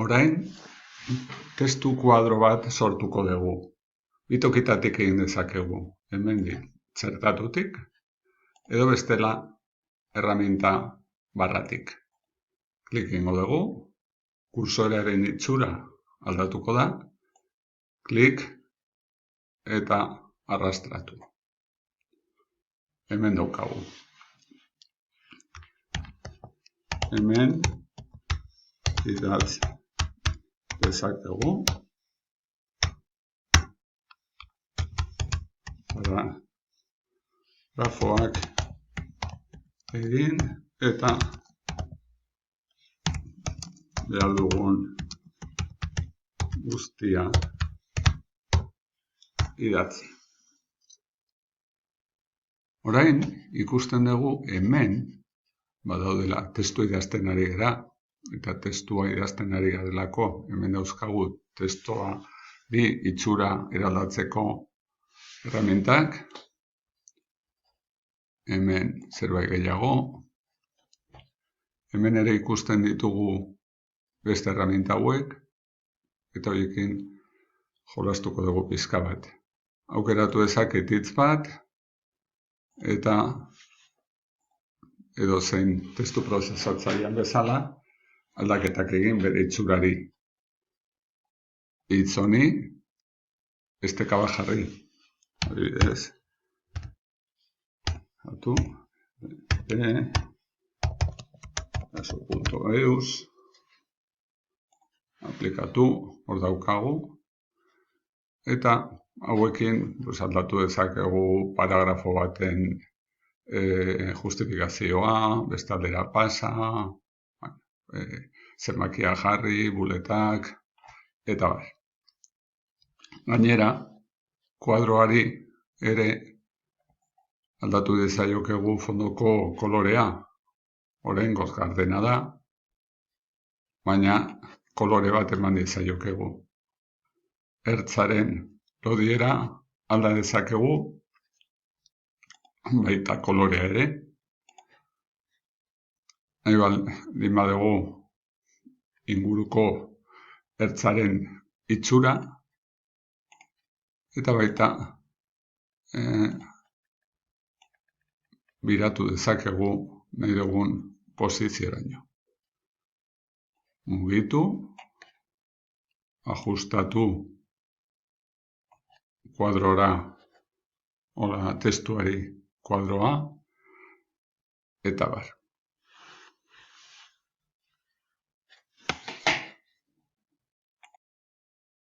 Orain, testu kuadro bat sortuko dugu. Bi tokitatik egin dezakegu. Hemendik txertatutik, edo bestela erraminta barratik. Klik egingo dugu, kursorearen itxura aldatuko da, klik eta arrastratu. Hemen daukagu. Hemen idatz dezakegu. Grafoak egin eta behar dugun guztia idatzi. Orain ikusten dugu hemen badaudela testu idazten ari gara, eta testua idazten ari garelako hemen dauzkagu testuari itxura eraldatzeko erramintak. Hemen zerbait gehiago. Hemen ere ikusten ditugu beste erraminta hauek, eta horiekin jolastuko dugu pizka bat. Aukeratu dezaket hitz bat, eta edozein testu prozesatzailean bezala aldaketak egin bere itxurari. Hitz honi esteka bat jarri. Adibidez, caso.eus, aplikatu, hor daukagu, eta hauekin aldatu dezakegu paragrafo baten justifikazioa, beste aldera pasa, zenbakia jarri, buletak, eta bar. Gainera, kuadroari ere aldatu dezaiokegu fondoko kolorea. Oraingoz gardena da, baina kolore bat eman dezaiokegu. Ertzaren lodiera alda dezakegu, baita kolorea ere. Nahi baldin badugu inguruko ertzaren itxura, eta baita biratu dezakegu nahi dugun posizioraino. Mugitu, ajustatu kuadrora, testuari kuadroa, eta bar.